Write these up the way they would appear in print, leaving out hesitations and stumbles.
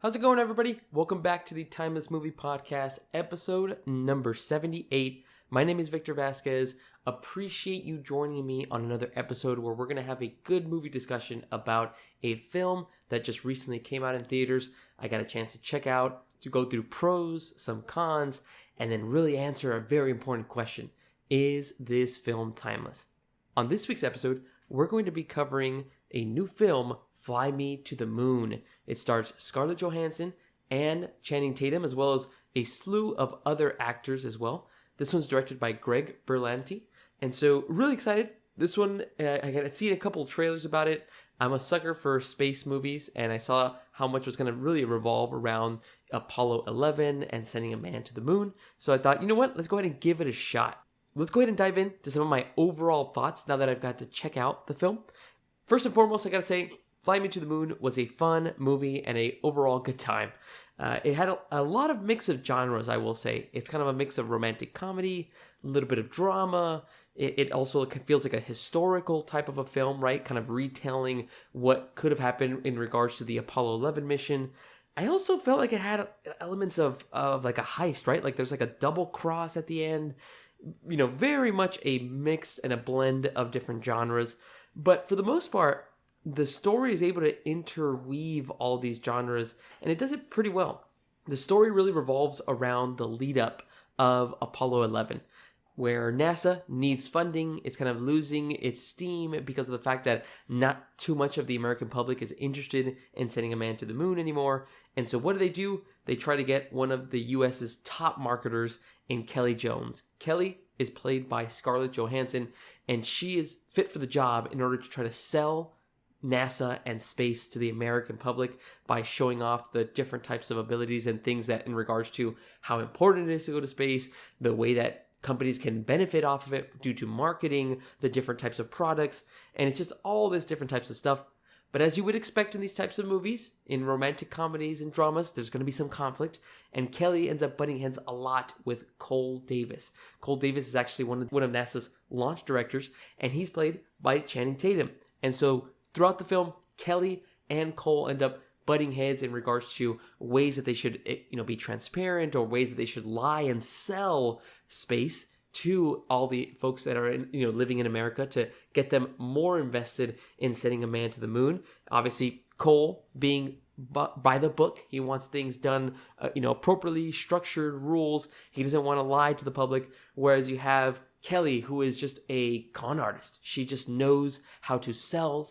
How's it going, everybody? Welcome back to the Timeless Movie Podcast, episode number 78. My name is Victor Vasquez. Appreciate you joining me on another episode where we're going to have a good movie discussion about a film that just recently came out in theaters. I got a chance to check out, to go through pros, some cons, and then really answer a very important question. Is this film timeless? On this week's episode, we're going to be covering a new film, Fly Me to the Moon. It stars Scarlett Johansson and Channing Tatum, as well as a slew of other actors as well. This one's directed by Greg Berlanti, and so really excited. This one, I got seen a couple trailers about it. I'm a sucker for space movies, and I saw how much was going to really revolve around Apollo 11 and sending a man to the moon. So I thought, you know what? Let's go ahead and give it a shot. Let's go ahead and dive into some of my overall thoughts now that I've got to check out the film. First and foremost, I got to say, Fly Me to the Moon was a fun movie and a overall good time. It had a lot of mix of genres, I will say. It's kind of a mix of romantic comedy, a little bit of drama. It also feels like a historical type of a film, right? Kind of retelling what could have happened in regards to the Apollo 11 mission. I also felt like it had elements of like a heist, right? Like there's like a double cross at the end. You know, very much a mix and a blend of different genres. But for the most part, the story is able to interweave all these genres, and it does it pretty well. The story really revolves around the lead up of Apollo 11, where NASA needs funding. It's kind of losing its steam because of the fact that not too much of the American public is interested in sending a man to the moon anymore. And so what do? They try to get one of the US's top marketers in Kelly Jones. Kelly is played by Scarlett Johansson, and she is fit for the job in order to try to sell NASA and space to the American public by showing off the different types of abilities and things that in regards to how important it is to go to space, the way that companies can benefit off of it due to marketing, the different types of products, and it's just all this different types of stuff. But as you would expect in these types of movies, in romantic comedies and dramas, there's going to be some conflict, and Kelly ends up butting heads a lot with Cole Davis. Cole Davis is actually one of NASA's launch directors, and he's played by Channing Tatum. And so throughout the film, Kelly and Cole end up butting heads in regards to ways that they should, be transparent, or ways that they should lie and sell space to all the folks that are living in America to get them more invested in sending a man to the moon. Obviously, Cole being by the book, he wants things done, appropriately structured rules. He doesn't want to lie to the public. Whereas you have Kelly, who is just a con artist. She just knows how to sell,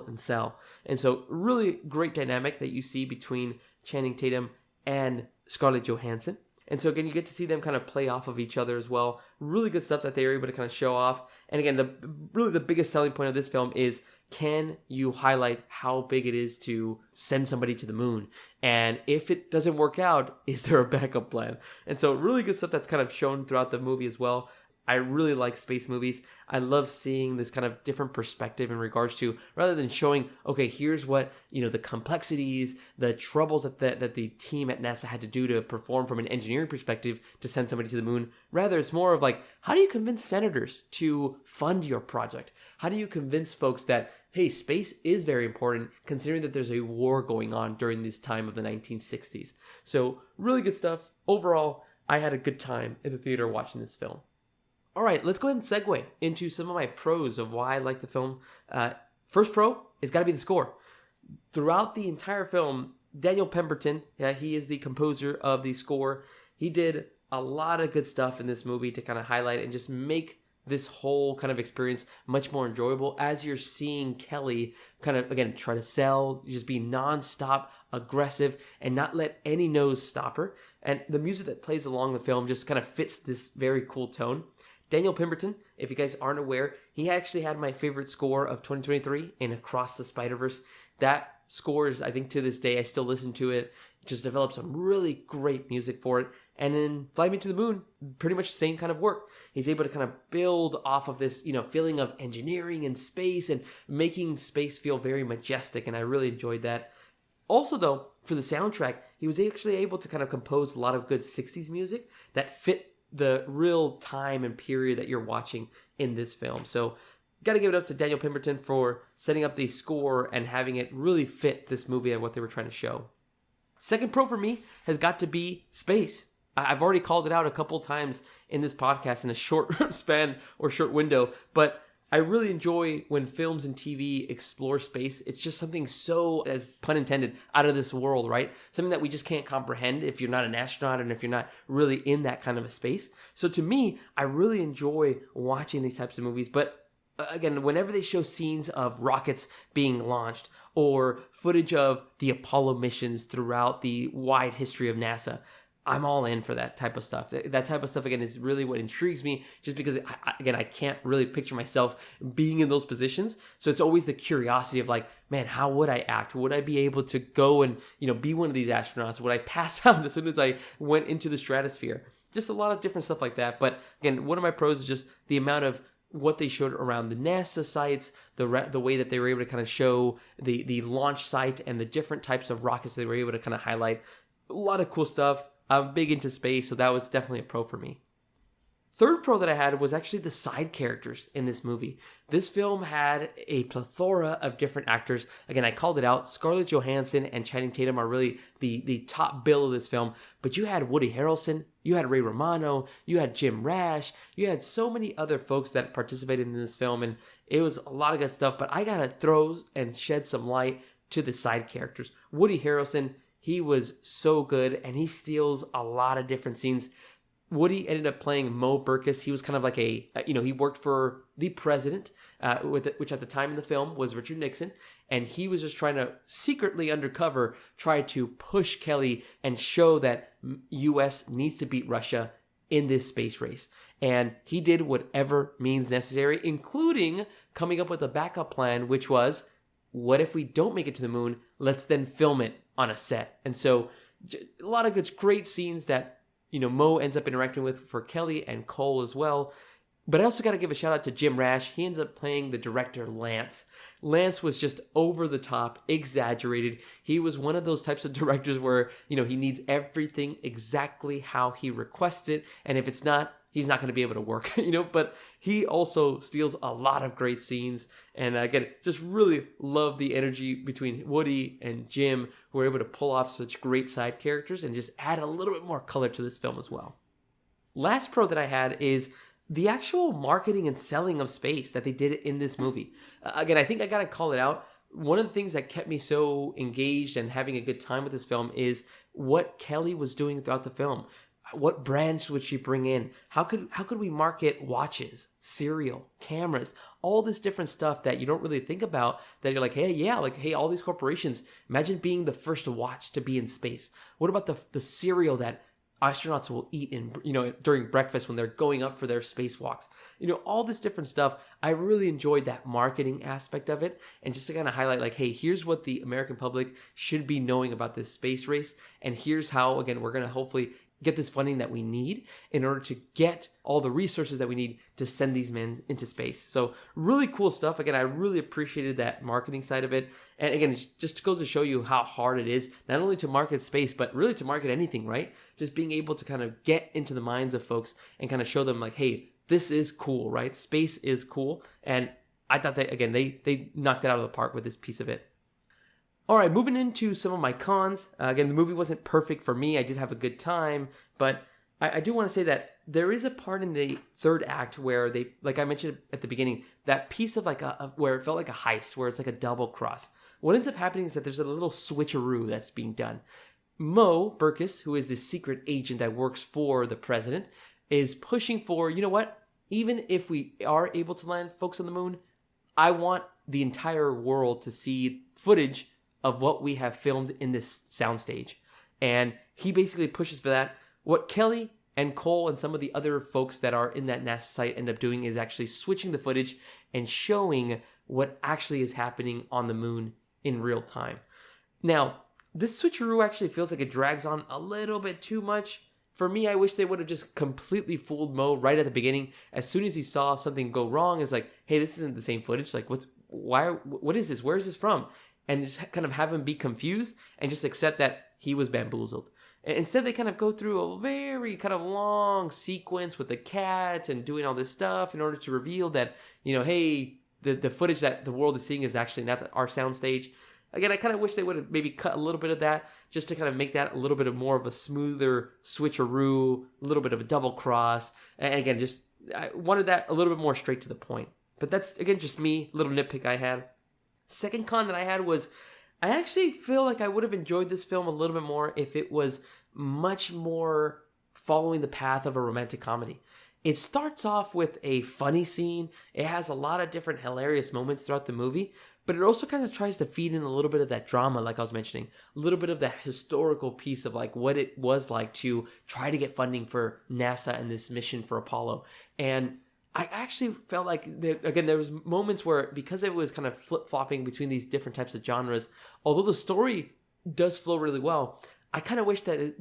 and sell. And so really great dynamic that you see between Channing Tatum and Scarlett Johansson. And so again, you get to see them kind of play off of each other as well. Really good stuff that they're able to kind of show off. And again, the biggest selling point of this film is, can you highlight how big it is to send somebody to the moon? And if it doesn't work out, is there a backup plan? And so really good stuff that's kind of shown throughout the movie as well. I really like space movies. I love seeing this kind of different perspective in regards to, rather than showing, okay, here's what, the complexities, the troubles that the team at NASA had to do to perform from an engineering perspective to send somebody to the moon. Rather, it's more of like, how do you convince senators to fund your project? How do you convince folks that, hey, space is very important, considering that there's a war going on during this time of the 1960s. So really good stuff. Overall, I had a good time in the theater watching this film. All right, let's go ahead and segue into some of my pros of why I like the film. First pro is got to be the score. Throughout the entire film, Daniel Pemberton, he is the composer of the score. He did a lot of good stuff in this movie to kind of highlight and just make this whole kind of experience much more enjoyable as you're seeing Kelly kind of, again, try to sell, just be nonstop aggressive and not let any no's stop her. And the music that plays along the film just kind of fits this very cool tone. Daniel Pemberton, if you guys aren't aware, he actually had my favorite score of 2023 in Across the Spider-Verse. That score is, I think to this day, I still listen to it. Just developed some really great music for it. And in Fly Me to the Moon, pretty much the same kind of work. He's able to kind of build off of this, feeling of engineering and space and making space feel very majestic. And I really enjoyed that. Also, though, for the soundtrack, he was actually able to kind of compose a lot of good 60s music that fit the real time and period that you're watching in this film. So got to give it up to Daniel Pemberton for setting up the score and having it really fit this movie and what they were trying to show. Second pro for me has got to be space. I've already called it out a couple times in this podcast in a short span or short window, but I really enjoy when films and TV explore space. It's just something so, as pun intended, out of this world, right? Something that we just can't comprehend if you're not an astronaut and if you're not really in that kind of a space. So to me, I really enjoy watching these types of movies. But again, whenever they show scenes of rockets being launched or footage of the Apollo missions throughout the wide history of NASA, I'm all in for that type of stuff. That type of stuff, again, is really what intrigues me, just because, I can't really picture myself being in those positions. So it's always the curiosity of like, man, how would I act? Would I be able to go and, be one of these astronauts? Would I pass out as soon as I went into the stratosphere? Just a lot of different stuff like that. But again, one of my pros is just the amount of what they showed around the NASA sites, the way that they were able to kind of show the launch site and the different types of rockets they were able to kind of highlight. A lot of cool stuff. I'm big into space, so that was definitely a pro for me. Third pro that I had was actually the side characters in this movie. This film had a plethora of different actors. Again, I called it out. Scarlett Johansson and Channing Tatum are really the top bill of this film. But you had Woody Harrelson, you had Ray Romano, you had Jim Rash, you had so many other folks that participated in this film, and it was a lot of good stuff. But I gotta throw and shed some light to the side characters. Woody Harrelson, he was so good, and he steals a lot of different scenes. Woody ended up playing Mo Burkus. He was kind of like he worked for the president, which at the time in the film was Richard Nixon, and he was just trying to secretly undercover try to push Kelly and show that U.S. needs to beat Russia in this space race. And he did whatever means necessary, including coming up with a backup plan, which was, what if we don't make it to the moon? Let's then film it on a set. And so a lot of good, great scenes that, Mo ends up interacting with for Kelly and Cole as well. But I also got to give a shout out to Jim Rash. He ends up playing the director, Lance. Lance was just over the top, exaggerated. He was one of those types of directors where, he needs everything exactly how he requests it. And if it's not, he's not going to be able to work, but he also steals a lot of great scenes. And again, just really love the energy between Woody and Jim, who were able to pull off such great side characters and just add a little bit more color to this film as well. Last pro that I had is the actual marketing and selling of space that they did in this movie. Again, I think I got to call it out. One of the things that kept me so engaged and having a good time with this film is what Kelly was doing throughout the film. What brands would she bring in? How could we market watches, cereal, cameras, all this different stuff that you don't really think about, that you're like, hey, all these corporations, imagine being the first watch to be in space. What about the cereal that astronauts will eat during breakfast when they're going up for their spacewalks? All this different stuff. I really enjoyed that marketing aspect of it, and just to kind of highlight, like, hey, here's what the American public should be knowing about this space race, and here's how, again, we're going to hopefully get this funding that we need in order to get all the resources that we need to send these men into space. So really cool stuff. Again, I really appreciated that marketing side of it. And again, it just goes to show you how hard it is, not only to market space, but really to market anything, right? Just being able to kind of get into the minds of folks and kind of show them like, hey, this is cool, right? Space is cool. And I thought that, again, they knocked it out of the park with this piece of it. All right, moving into some of my cons. Again, the movie wasn't perfect for me. I did have a good time, but I do want to say that there is a part in the third act where they, like I mentioned at the beginning, that piece of like where it felt like a heist, where it's like a double cross. What ends up happening is that there's a little switcheroo that's being done. Mo Burkus, who is the secret agent that works for the president, is pushing for, you know what? Even if we are able to land folks on the moon, I want the entire world to see footage of what we have filmed in this soundstage. And he basically pushes for that. What Kelly and Cole and some of the other folks that are in that NASA site end up doing is actually switching the footage and showing what actually is happening on the moon in real time. Now, this switcheroo actually feels like it drags on a little bit too much. For me, I wish they would have just completely fooled Mo right at the beginning. As soon as he saw something go wrong, it's like, hey, this isn't the same footage. Like, what is this? Where is this from? And just kind of have him be confused and just accept that he was bamboozled. And instead, they kind of go through a very kind of long sequence with the cat and doing all this stuff in order to reveal that, hey, the footage that the world is seeing is actually not our soundstage. Again, I kind of wish they would have maybe cut a little bit of that just to kind of make that a little bit of more of a smoother switcheroo, a little bit of a double cross. And again, just I wanted that a little bit more straight to the point. But that's, again, just me, little nitpick I had. Second con that I had was I actually feel like I would have enjoyed this film a little bit more if it was much more following the path of a romantic comedy. It starts off with a funny scene. It has a lot of different hilarious moments throughout the movie, but it also kind of tries to feed in a little bit of that drama, like I was mentioning, a little bit of that historical piece of like what it was like to try to get funding for NASA and this mission for Apollo. And I actually felt like, again, there was moments where, because it was kind of flip-flopping between these different types of genres, although the story does flow really well, I kind of wish that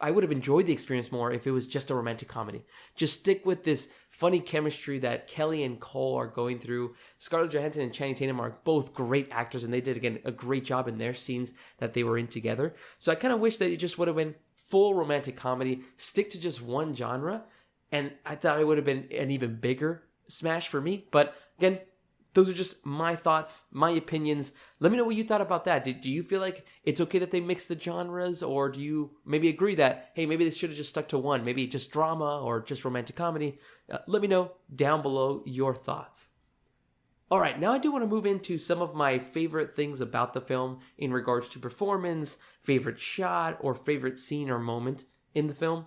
I would have enjoyed the experience more if it was just a romantic comedy. Just stick with this funny chemistry that Kelly and Cole are going through. Scarlett Johansson and Channing Tatum are both great actors, and they did, again, a great job in their scenes that they were in together. So I kind of wish that it just would have been full romantic comedy, stick to just one genre, and I thought it would have been an even bigger smash for me. But again, those are just my thoughts, my opinions. Let me know what you thought about that. Do you feel like it's okay that they mix the genres, or do you maybe agree that, hey, maybe they should have just stuck to one, maybe just drama or just romantic comedy? Let me know down below your thoughts. All right, now I do want to move into some of my favorite things about the film in regards to performance, favorite shot, or favorite scene or moment in the film.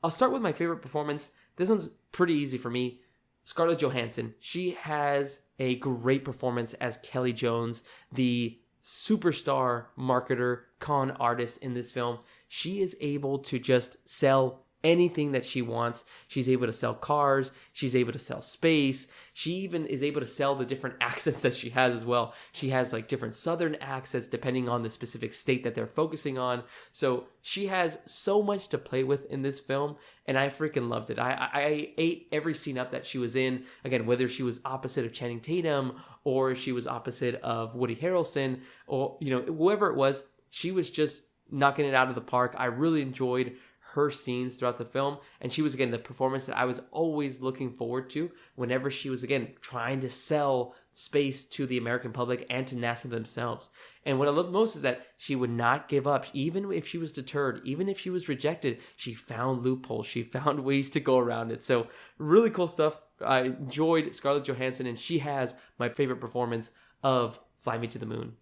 I'll start with my favorite performance. This one's pretty easy for me. Scarlett Johansson. She has a great performance as Kelly Jones, the superstar marketer, con artist in this film. She is able to just sell anything that she wants. She's able to sell cars. She's able to sell space. She even is able to sell the different accents that she has as well. She has like different Southern accents depending on the specific state that they're focusing on. So she has so much to play with in this film, and I freaking loved it. I ate every scene up that she was in. Again, whether she was opposite of Channing Tatum or she was opposite of Woody Harrelson or, whoever it was, she was just knocking it out of the park. I really enjoyed her scenes throughout the film, and she was, again, the performance that I was always looking forward to whenever she was, again, trying to sell space to the American public and to NASA themselves. And what I love most is that she would not give up. Even if she was deterred, even if she was rejected, she found loopholes. She found ways to go around it. So really cool stuff. I enjoyed Scarlett Johansson, and she has my favorite performance of Fly Me to the Moon.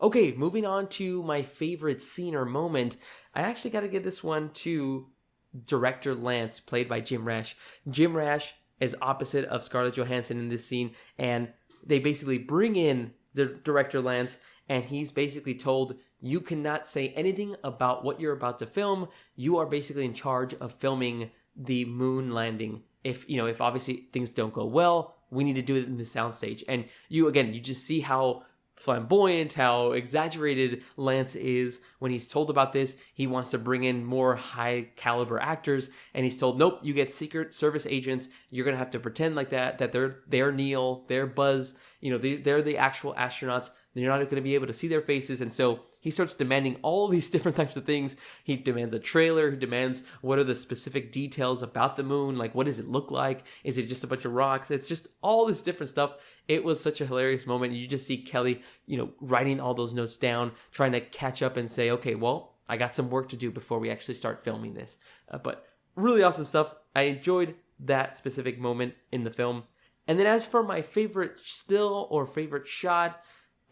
Okay, moving on to my favorite scene or moment. I actually got to give this one to director Lance, played by Jim Rash. Jim Rash is opposite of Scarlett Johansson in this scene, and they basically bring in the director Lance, and he's basically told, you cannot say anything about what you're about to film. You are basically in charge of filming the moon landing. If obviously things don't go well, we need to do it in the soundstage. And you just see how flamboyant, how exaggerated Lance is when he's told about this. He wants to bring in more high caliber actors, and he's told, nope, you get Secret Service agents. You're gonna have to pretend like that they're Neil, they're Buzz, they're the actual astronauts. You're not going to be able to see their faces. And so he starts demanding all these different types of things. He demands a trailer. He demands what are the specific details about the moon? Like, what does it look like? Is it just a bunch of rocks? It's just all this different stuff. It was such a hilarious moment. You just see Kelly, writing all those notes down, trying to catch up and say, okay, well, I got some work to do before we actually start filming this. But really awesome stuff. I enjoyed that specific moment in the film. And then as for my favorite still or favorite shot,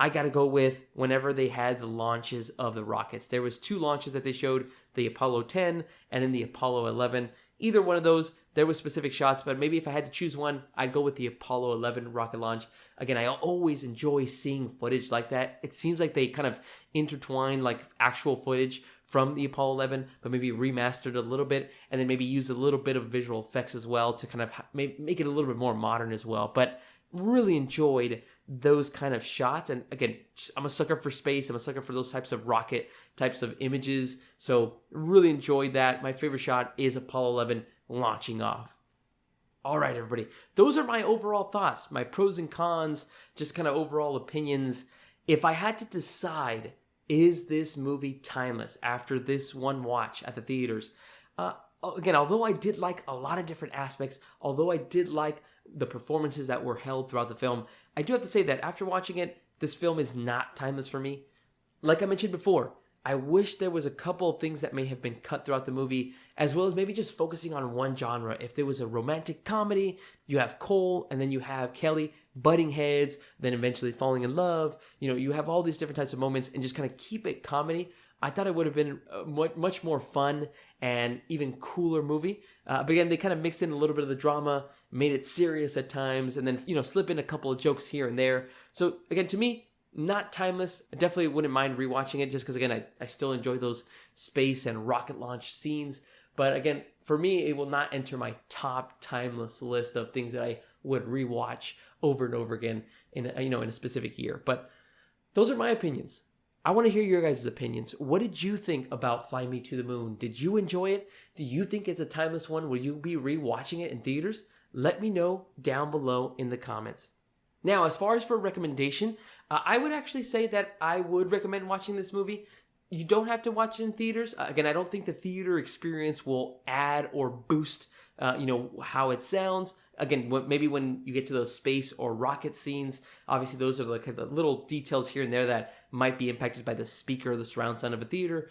I got to go with whenever they had the launches of the rockets. There was 2 launches that they showed, the Apollo 10 and then the Apollo 11. Either one of those, there was specific shots, but maybe if I had to choose one, I'd go with the Apollo 11 rocket launch. Again, I always enjoy seeing footage like that. It seems like they kind of intertwine like actual footage from the Apollo 11, but maybe remastered a little bit, and then maybe use a little bit of visual effects as well to kind of make it a little bit more modern as well. But really enjoyed those kind of shots. And again, I'm a sucker for space. I'm a sucker for those types of rocket types of images. So really enjoyed that. My favorite shot is Apollo 11 launching off. All right, everybody. Those are my overall thoughts, my pros and cons, just kind of overall opinions. If I had to decide, is this movie timeless after this one watch at the theaters? Again, although I did like a lot of different aspects, although I did like the performances that were held throughout the film, I do have to say that after watching it, this film is not timeless for me. Like I mentioned before, I wish there was a couple of things that may have been cut throughout the movie, as well as maybe just focusing on one genre. If there was a romantic comedy, you have Cole and then you have Kelly butting heads, then eventually falling in love. You have all these different types of moments and just kind of keep it comedy. I thought it would have been a much more fun and even cooler movie. But again, they kind of mixed in a little bit of the drama, made it serious at times, and then, slip in a couple of jokes here and there. So again, to me, not timeless. I definitely wouldn't mind rewatching it just because, again, I still enjoy those space and rocket launch scenes. But again, for me, it will not enter my top timeless list of things that I would rewatch over and over again in a specific year. But those are my opinions. I want to hear your guys' opinions. What did you think about Fly Me to the Moon? Did you enjoy it? Do you think it's a timeless one? Will you be rewatching it in theaters? Let me know down below in the comments. Now, as far as for recommendation, I would actually say that I would recommend watching this movie. You don't have to watch it in theaters. Again, I don't think the theater experience will add or boost, how it sounds. Again, maybe when you get to those space or rocket scenes, obviously those are like the little details here and there that might be impacted by the speaker or the surround sound of a theater.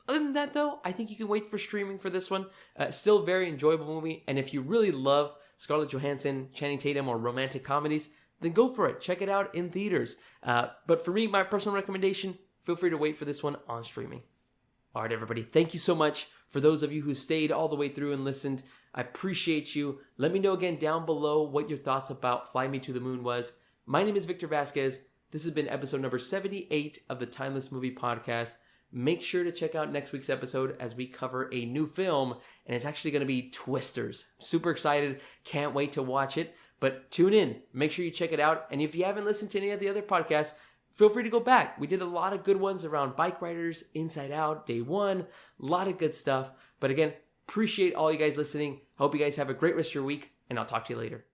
Other than that, though, I think you can wait for streaming for this one. Still a very enjoyable movie. And if you really love Scarlett Johansson, Channing Tatum, or romantic comedies, then go for it. Check it out in theaters. But for me, my personal recommendation, feel free to wait for this one on streaming. All right, everybody. Thank you so much for those of you who stayed all the way through and listened. I appreciate you. Let me know again down below what your thoughts about Fly Me to the Moon was. My name is Victor Vasquez. This has been episode number 78 of the Timeless Movie Podcast. Make sure to check out next week's episode as we cover a new film, and it's actually going to be Twisters. Super excited. Can't wait to watch it. But tune in. Make sure you check it out. And if you haven't listened to any of the other podcasts, feel free to go back. We did a lot of good ones around bike riders, Inside Out, Day One, a lot of good stuff. But again, appreciate all you guys listening. Hope you guys have a great rest of your week, and I'll talk to you later.